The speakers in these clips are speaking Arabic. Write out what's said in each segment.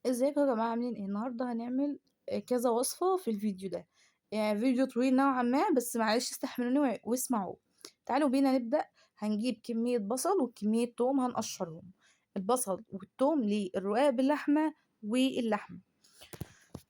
ازيكم يا جماعة عاملين ايه؟ النهاردة هنعمل كذا وصفة في الفيديو ده. يعني فيديو طويل نوعا ما، بس معلش استحملوني واسمعوه. تعالوا بينا نبدأ. هنجيب كمية بصل وكمية توم هنقشرهم. البصل والتوم للرقاق باللحمة واللحمة.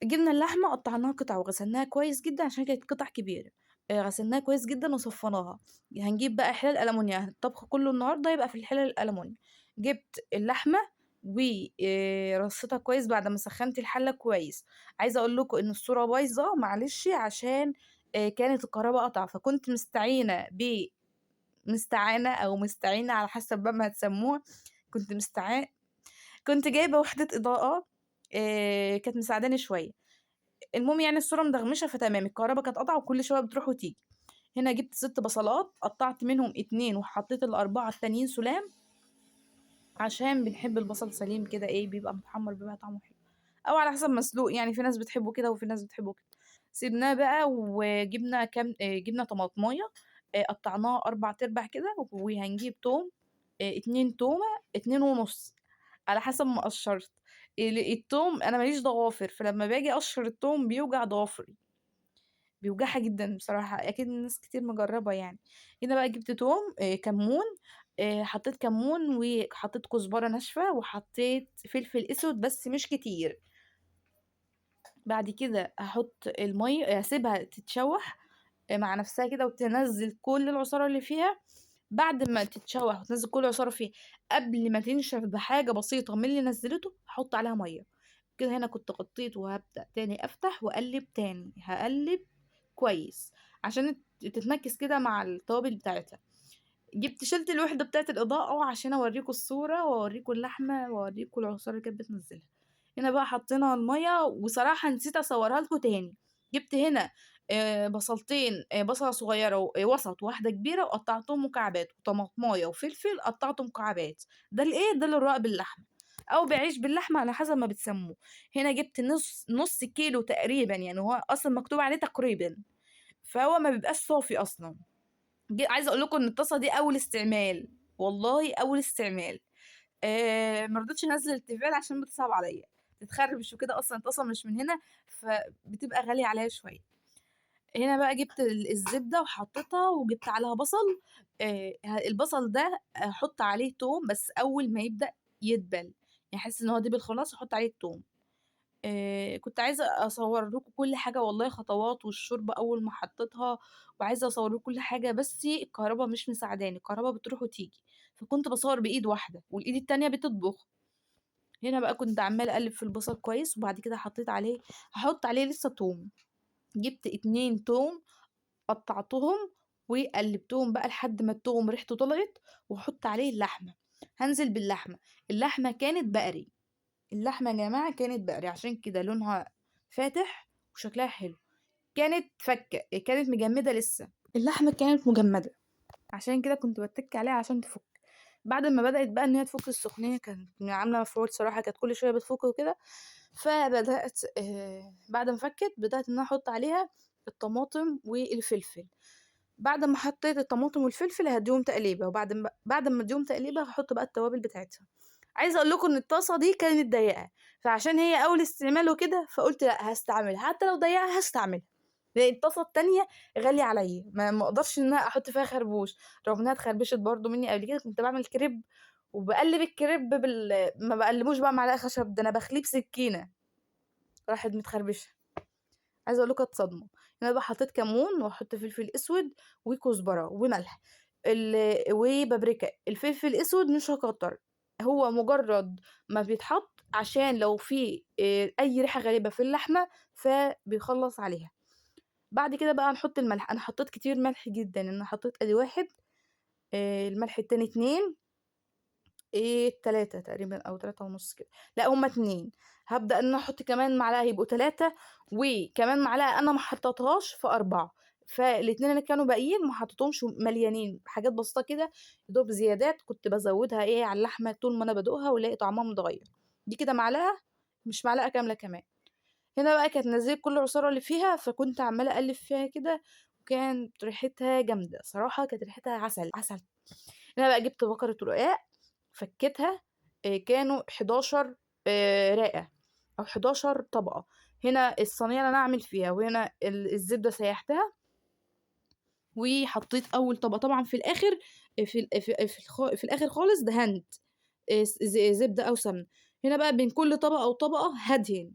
جبنا اللحمة قطعناها قطع وغسلناها كويس جدا عشان كانت قطع كبيرة. غسلناها كويس جدا وصفناها. هنجيب بقى حلال ألمونيا، الطبخ كله النهاردة يبقى في الحلال الألمونيا. جبت اللحمة ورصيتها كويس بعد ما سخنت الحلة كويس. عايزة اقول لكم ان الصورة بايظة، معلش، عشان كانت الكهرباء قطع، فكنت مستعينة على حسب بقى ما هتسموها. كنت مستعان كنت جايبة وحدة إضاءة. كانت مساعداني شوية. المهم يعني الصورة مدغمشة، فتمام. الكهربا كانت قطعة وكل شوية بتروح وتيجي. هنا جبت 6 بصلات، قطعت منهم 2 وحطيت ال4 التانيين سلام، عشان بنحب البصل سليم كده، ايه، بيبقى متحمر، بيبقى طعمه حلو. او على حسب مسلوق، يعني في ناس بتحبه كده وفي ناس بتحبه كده. سيبناه بقى وجبنا كام، جبنا طماطمايه. قطعناها 4 تربع كده. وهنجيب توم. 2 تومة، 2 ونص، على حسب ما قشرت. التوم انا ماليش ضوافر، فلما باجي اقشر التوم بيوجع ضوافري، بيوجعها جدا بصراحة، أكيد ناس كتير مجربة يعني. هنا بقى جبت توم، كمون. حطيت كمون وحطيت كزبرة ناشفة وحطيت فلفل أسود بس مش كتير. بعد كده هحط المية، أسيبها تتشوح مع نفسها كده وتنزل كل العصارة اللي فيها. بعد ما تتشوح وتنزل كل العصارة فيها، قبل ما تنشف بحاجة بسيطة من اللي نزلته، هحط عليها مية. كده هنا كنت غطيت وهبدأ تاني افتح واقلب تاني، هقلب كويس عشان تتمكس كده مع التوابل بتاعتها. شلت الوحدة بتاعت الإضاءة عشان اوريكم الصورة واوريكم اللحمة واوريكم العصارة اللي كانت بتنزلها. هنا بقى حطينا المية، وصراحة نسيت اصورها لكم تاني. جبت هنا بصلتين، بصلة صغيرة وسط واحدة كبيرة، وقطعتهم مكعبات، وطماطماية وفلفل قطعته مكعبات. ده الايه ده للرق باللحمة، او بعيش باللحمة على حسب ما بتسموه. هنا جبت نص كيلو تقريبا، يعني هو اصلا مكتوب عليه تقريبا، فهو ما بيبقاش صافي اصلا. عايزه اقول لكم ان الطاسه دي اول استعمال، والله اول استعمال. مرضتش انزل التيفال عشان بتصعب عليا، تتخربش وكده، اصلا الطاسه مش من هنا، فبتبقى غاليه عليا شويه. هنا بقى جبت الزبده وحطيتها وجبت عليها بصل. البصل ده احط عليه توم بس اول ما يبدا يدبل، يعني احس ان هو دبل خلاص احط عليه التوم. كنت عايزة أصور لكم كل حاجة والله، خطوات والشوربة أول ما حطيتها، وعايزة أصور لكم كل حاجة، بس الكهربا مش مساعداني، الكهربا بتروح وتيجي، فكنت باصور بإيد واحدة والإيد التانية بتطبخ. هنا بقى كنت عمالة أقلب في البصل كويس، وبعد كده هاحط عليه لسه توم. جبت 2 توم قطعتهم وقلبتهم بقى لحد ما التوم ريحته طلعت، وأحط عليه اللحمة. هانزل باللحمة. اللحمة كانت بقري. اللحمة يا جماعة كانت بقري، عشان كده لونها فاتح وشكلها حلو. كانت فكة، كانت مجمدة لسه. اللحمة كانت مجمدة، عشان كده كنت بتك عليها عشان تفك. بعد ما بدأت بقى ان هي تفك السخونية، كانت عاملة مفعول صراحة، كانت كل شوية بتفك وكده. فبدأت بعد ما فكت بدأت ان انا احط عليها الطماطم والفلفل. بعد ما حطيت الطماطم والفلفل هديهم تقليبه، بعد ما اديهم تقليبه هحط بقى التوابل بتاعتها. عايزه اقول لكم ان الطاسه دي كانت ضيقه، فعشان هي اول استعمال وكده فقلت لا هستعملها، حتى لو ضيقه هستعملها، لان الطاسه التانية غاليه عليا، ما اقدرش ان انا احط فيها خربوش. رغم انها اتخربشت برضو مني قبل كده، كنت بعمل كريب وبقلب الكريب ما بقلبوش بقى معلقه خشب، ده انا بخليه بسكينه، راحت متخربشه. عايزه اقول لكم اتصدموا. انا بقى حطيت كمون واحط فلفل اسود وكزبره وملح وبابريكا. الفلفل الاسود مش هكتر، هو مجرد ما بيتحط عشان لو في اي ريحه غريبه في اللحمه فبيخلص عليها. بعد كده بقى نحط الملح. انا حطيت كتير ملح جدا، انا حطيت ادي 1، الملح التاني 2، 3 تقريبا او 3 ونص كده. لا هما 2. هبدأ ان انا احط كمان معلقة يبقوا 3، وكمان معلقة انا ما حطيتهاش ف4. فالاتنين اللي كانوا باقيين ما حطيتهمش مليانين، حاجات بسيطة كده، يدوب زيادات كنت بزودها على اللحمة طول ما انا بدوقها والاقي طعمها متغير. دي كده معلقة، مش معلقة كاملة كمان. هنا بقى كانت نزلت كل العصارة اللي فيها، فكنت عمالة اقلب فيها كده، وكانت ريحتها جامدة صراحة، كانت ريحتها عسل عسل. هنا بقى جبت بكرة رقاق، فكيتها. كانوا 11 رقة. أو 11 طبقة. هنا الصينية اللي أنا هاعمل فيها، وهنا الزبدة سيحتها وحطيت أول طبقة. طبعًا في الآخر في الآخر خالص دهنت زبدة أو سمنة. هنا بقى بين كل طبقة وطبقة هادهن.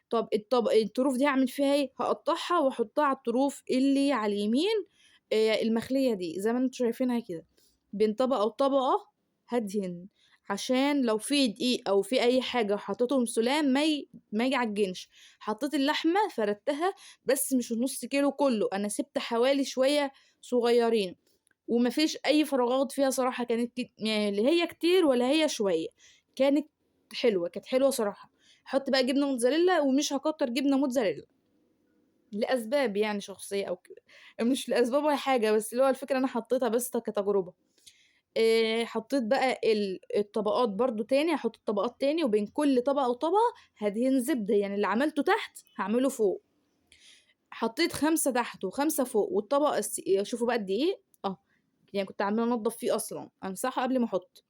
طب الطروف دي هاعمل فيها إيه؟ هاقطّعها وأحطها على الطروف اللي على اليمين المخلية دي زي ما أنتم شايفينها كده. بين طبقة وطبقة هادهن، عشان لو في دقيق أو في أي حاجة وحطيتهم سُلام ما يعجنش. حطيت اللحمة فردتها، بس مش النُص كيلو كلّه، أنا سِبت حوالي شوية صغيّرين، وما فيش أي فراغات فيها صراحة. كانت يعني لا هي كتير ولا هي شوية، كانت حلوة، كانت حلوة صراحة. هاحط بقى جبنة موتزاريلا ومش هاكتّر جبنة موتزاريلا، لأسباب يعني شخصية أو كده، مش لأسباب ولا حاجة، بس اللي هو الفكرة أنا حطيتها بس كتجربة. حطيت بقى الطبقات برضه تاني، هاحط الطبقات تاني، وبين كل طبقة وطبقة هادهن زبدة، يعني اللي عملته تحت هاعمله فوق. حطيت 5 تحت و5 فوق، والطبق شوفوا بقى قد إيه، يعني كنت عمّالة أنضّف فيه أصلًا، أمسحه قبل ما أحط.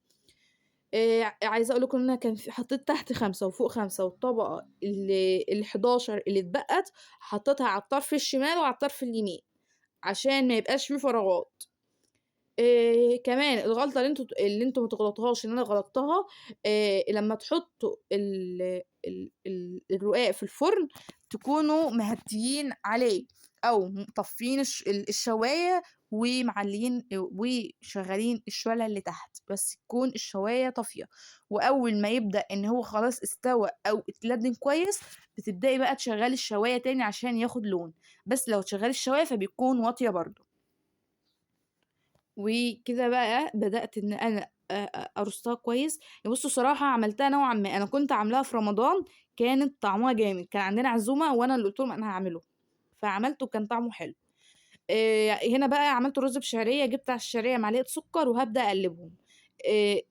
عايزة أقول لكم إن أنا كان حطيت تحت 5 وفوق 5، والطبقة ال11 اللي اتبقت حطيتها على الطرف الشمال وعلى الطرف اليمين، عشان ما يبقاش في فراغات. كمان الغلطة اللي أنتم ما تغلطوهاش اللي أنا غلطتها، لمّا تحطّوا الرقاق في الفرن تكونوا مهدّيين عليه أو مطفّيين الشواية ومعلّيين وشغّالين الشُعلة اللي تحت، بس تكون الشواية طافية. وأول ما يبدأ إن هو خلاص استوى أو اتلدِّن كويس، بتبدئي بقى تشغّلي الشواية تاني عشان ياخد لون، بس لو تشغّلي الشواية فبتكون واطية برضه. وكده بقى بدأت إن أنا أرصها كويس. بُصّوا صراحة عملتها نوعًا ما، أنا كنت عاملاها في رمضان كانت طعمها جامد، كان عندنا عزومة وأنا اللي قُلت لهم أنا هاعمله، فعملته وكان طعمه حلو. هنا بقى عملت رز بشعرية، جِبت على الشعرية معلقة سُكّر وهابدأ أقلّبهم.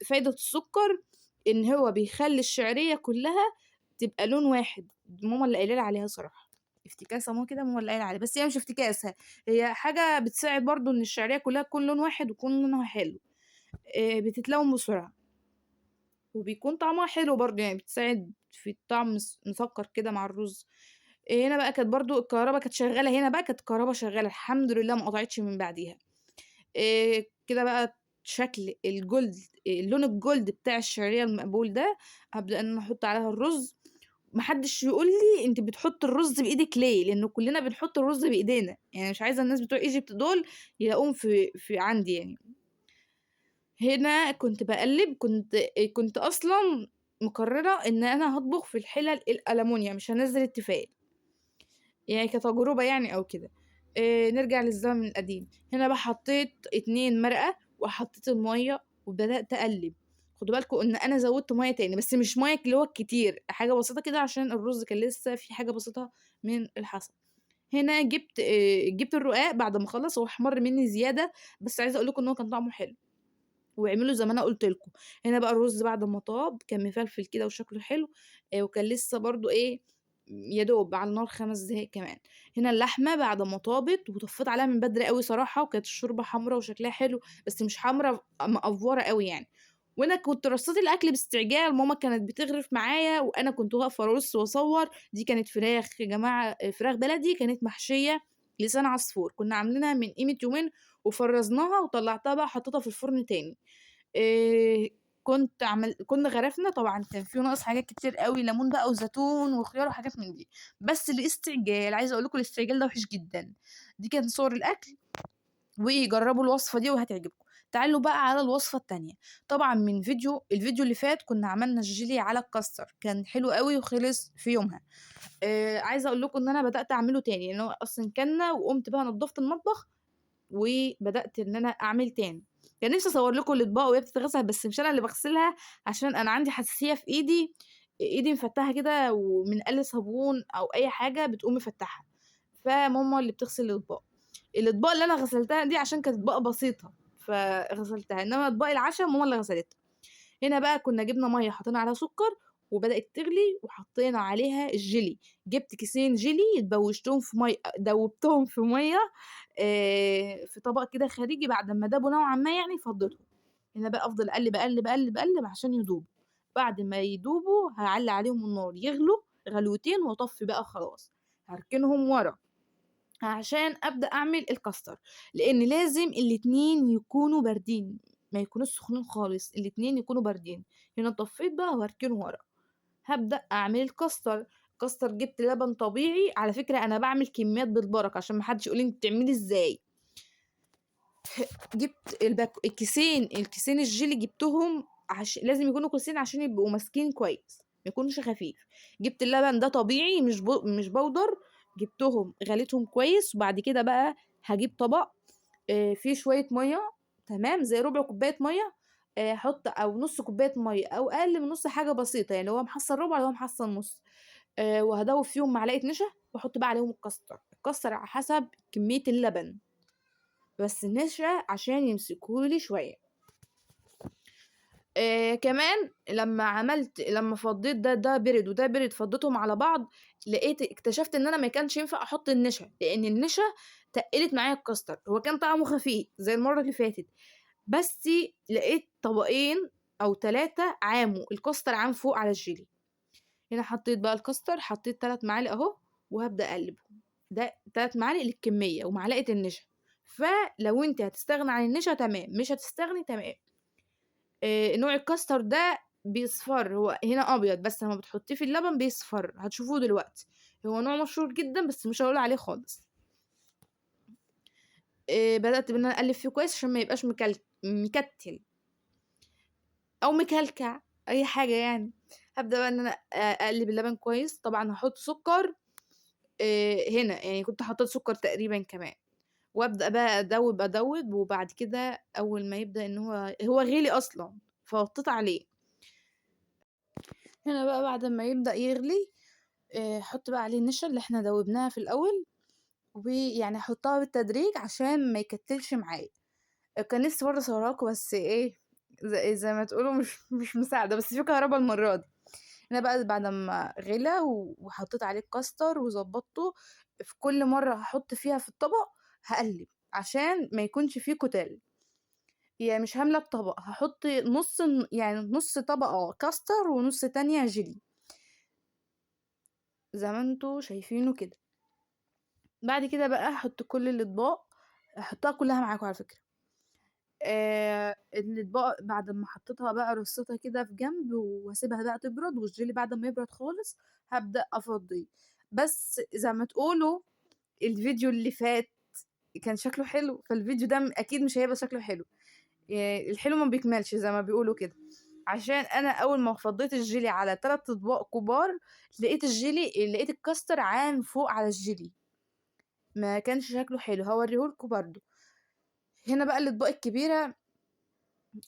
فايدة السُكّر إن هو بيخلّي الشعرية كلّها تبقى لون واحد، ماما اللي قايلة لي عليها صراحة، افتكاسة كده ماما اللي قايلة عليها، بس هي مش افتكاسة، هي حاجة بتساعد برضه إن الشعرية كلّها تكون لون واحد ويكون لونها حلو. بتتلوّن بسرعة، وبيكون طعمها حلو برضه، يعني بتساعد في الطعم مسكّر كده مع الرز. هنا بقى كانت برضه الكهربا كانت شغّالة، هنا بقى كانت الكهربا شغّالة الحمد لله ما قطعتش من بعديها. كده بقى شكل اللون الجولد بتاع الشعرية المقبول ده، هابدأ إن أنا أحُط عليها الرز. ما حدّش يقول لي أنتِ بتحُطّي الرز بإيدِك ليه؟ لإن كُلّنا بنحُط الرز بإيدينا، يعني مش عايزة الناس بتوع Egypt دول يلاقوهم في عندي يعني. هنا كنت باقلِّب، كنت أصلًا مقرّرة إن أنا هاطبخ في الحِلَل الألمونيا مش هانزّل التيفال. يعني كتجربة يعني أو كده. نرجع للزمن القديم. هنا بقى حطيت 2 مرقة وحطيت المَيّة وبدأت أقلِّب. خدوا بالكم إن أنا زوّدت مَيّة تاني، بس مش مَيّة اللي هو الكتير، حاجة بسيطة كده عشان الرز كان لسه في حاجة بسيطة من الحصى. هنا جِبت الرقاق بعد ما خلّص، هو احمَر منّي زيادة، بس عايزة أقول لكم إن هو كان طعمه حلو. واعملوا زي ما أنا قُلت لكم. هنا بقى الرز بعد ما طاب كان مفلفل كده وشكله حلو، وكان لسه برضه إيه، يا دوب على النار 5 دقايق كمان. هنا اللحمة بعد ما طابت وطفّيت عليها من بدري أوي صراحة، وكانت الشوربة حمرا وشكلها حلو، بس مش حمرا مأفورة أوي يعني. وأنا كنت رصّيت الأكل باستعجال، ماما كانت بتغرف معايا وأنا كنت واقفة أرُص وأصوّر. دي كانت فراخ يا جماعة، فراخ بلدي كانت محشية لسان عصفور، كنا عاملينها من قيمة يومين وفرّزناها وطلّعتها بقى حطيتها في الفرن تاني. آآ كنا غرفنا طبعًا كان في ناقص حاجات كتير أوي، ليمون بقى وزيتون وخيار وحاجات من دي، بس الاستعجال، عايزة أقول لكم الاستعجال ده وِحِش جدًا. دي كانت صور الأكل، وجرّبوا الوصفة دي وهتعجبكم. تعالوا بقى على الوصفة التانية. طبعًا من الفيديو اللي فات كنا عملنا الجيلي على الكاستر، كان حلو أوي وخلص في يومها. عايزة أقول لكم إن أنا بدأت أعمله تاني، لإن هو أصلًا كَلنا وقُمت بقى نضّفت المطبخ وبدأت إن أنا أعمل تاني. كان نفسي أصور لكم الأطباق وهي بتتغسل، بس مش أنا اللي باغسلها عشان أنا عندي حساسية في إيدي، إيدي مفتحة كده ومن أقل صابون أو أي حاجة بتقوم مفتحة، فماما اللي بتغسل الأطباق. الأطباق اللي أنا غسلتها دي عشان كانت أطباق بسيطة فغسلتها، إنما أطباق العشا ماما اللي غسلتها. هنا بقى كنا جبنا مَيّة حطينا عليها سُكّر وبدأت تغلي وحطينا عليها الجيلي. جِبت كيسين جيلي دوّبتهم في مَيّة في طبق كده خارجي، بعد أمّا دابوا نوعًا ما يعني فضّيتهم. هنا بقى أفضل أقلِّب، أقلِّب، أقلِّب، أقلِّب عشان يدوبوا. بعد ما يدوبوا هاعلّي عليهم النار يغلوا، غلوتين واطفي بقى خلاص، هاركنهم ورا عشان ابدا اعمل الكاستر، لان لازم الاتنين يكونوا باردين، ما يكونوش سخنين خالص، الاتنين يكونوا باردين. هنا طفيت بقى وهركنه ورا، هبدا اعمل الكاستر. كاستر جبت لبن طبيعي، على فكره انا بعمل كميات بالبركه عشان ما حدش يقول لي انت بتعملي ازاي. جبت الكيسين الجيلي جبتهم لازم يكونوا كيسين عشان يبقوا ماسكين كويس، ما يكونش خفيف. جبت اللبن ده طبيعي مش بودر، جبتهم غليتهم كويس، وبعد كده بقى هجيب طبق فيه شويه ميه، تمام، زي ربع كوبايه ميه، احط او نص كوبايه ميه او اقل من نص، حاجه بسيطه يعني، هو محصل ربع هو محصل نص. وهدوب فيهم معلقه نشا، واحط بقى عليهم الكاستر على حسب كميه اللبن، بس النشا عشان يمسكولي شويه. كمان لما فضيت ده برد وده برد، فضيتهم على بعض، اكتشفت ان انا ما كانش ينفع احط النشا، لان النشا تقلت معايا الكاستر، هو كان طعمه خفيف زي المره اللي فاتت، بس لقيت طبقين او 3 عاموا الكاستر عام فوق على الجيلي. هنا حطيت بقى الكاستر، حطيت 3 معالق اهو، وهبدا اقلبهم. ده 3 معالق للكميه ومعلقه النشا، فلو انت هتستغنى عن النشا تمام، مش هتستغني تمام. نوع الكاستر ده بيصفر، هو هنا ابيض بس لما بتحطيه في اللبن بيصفر، هتشوفوه دلوقتي. هو نوع مشهور جدا بس مش هقول عليه خالص. بدأت بان انا اقلب فيه كويس عشان ما يبقاش مكتل او مكلكع، اي حاجه يعني. هبدأ بقى ان انا اقلب اللبن كويس، طبعا هحط سكر هنا، يعني كنت حطيت سكر تقريبا كمان، وابدأ بقى ادوب، وبعد كده اول ما يبدأ ان هو غلي اصلا، فوطيت عليه. هنا بقى بعد ما يبدأ يغلي، حط بقى عليه النشا اللي احنا دوبناها في الاول، ويعني احطها بالتدريج عشان ما يكتلش معايا. كان نفسي برضه اصورها لكم، بس ايه، زي ما تقولوا مش مساعده، بس في كهرباء المره دي. انا بقى بعد ما غلى وحطيت عليه الكاستر وظبطته، في كل مره هحط فيها في الطبق هقلب عشان ما يكونش فيه كتل، يعني مش هامله الطبق، هحط يعني نص طبقه كاستر ونص تانية جيلي زي ما انتوا شايفينه كده. بعد كده بقى هحط كل الاطباق، هحطها كلها معاكم على فكره. الاطباق بعد ما حطيتها بقى رصيتها كده في جنب، واسيبها بقى تبرد، والجيلي بعد ما يبرد خالص هبدا افضيه. بس زي ما تقولوا الفيديو اللي فات كان شكله حلو، فالفيديو ده اكيد مش هيبقى شكله حلو، يعني الحلو ما بيكملش زي ما بيقولوا كده، عشان انا اول ما فضيت الجيلي على 3 اطباق كبار، لقيت الكاستر عام فوق على الجيلي، ما كانش شكله حلو، هوريهولكوا برضو. هنا بقى الاطباق الكبيره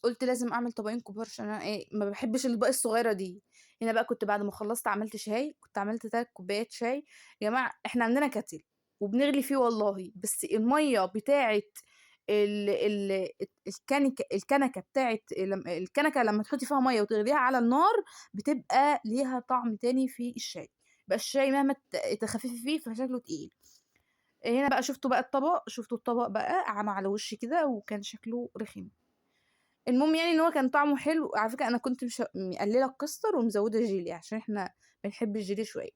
قلت لازم اعمل طبقين كبار عشان انا ايه، ما بحبش الاطباق الصغيره دي. هنا بقى كنت بعد ما خلصت عملت شاي، كنت عملت 3 كوبايات شاي. يا جماعه احنا عندنا كاتل وبنغلي فيه والله، بس الميه بتاعه الكنكه بتاعه الكنكه لما تحطي فيها ميه وتغليها على النار بتبقى ليها طعم تاني في الشاي، بقى الشاي مهما تخففي فيه فشكله تقيل. هنا بقى شفتوا الطبق بقى عم على وشي كده وكان شكله رخيم. المهم يعني ان هو كان طعمه حلو، على فكره انا كنت مش مقلله الكاستر ومزوده جيلي عشان احنا بنحب الجيلي شويه.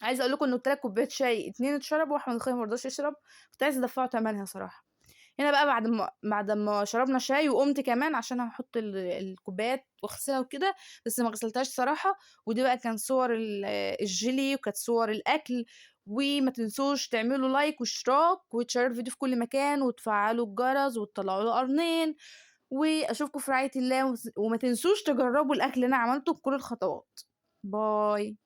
عايزه اقول لكم انه 3 كوبايات شاي 2 اتشربوا، واحمد اخويا مرضاش يشرب، كنت عايزه ادفعه ثمنها صراحه. هنا بقى بعد ما شربنا شاي وقمت كمان عشان هحط الكوبايات واغسلها وكده، بس ما غسلتهاش صراحه. ودي بقى كان صور الجيلي، وكانت صور الاكل. وما تنسوش تعملوا لايك واشتراك وتشيروا الفيديو في كل مكان، وتفعلوا الجرس وتطلعوا له قرنين. واشوفكم في رعاية الله، وما تنسوش تجربوا الاكل اللي انا عملته بكل الخطوات. باي.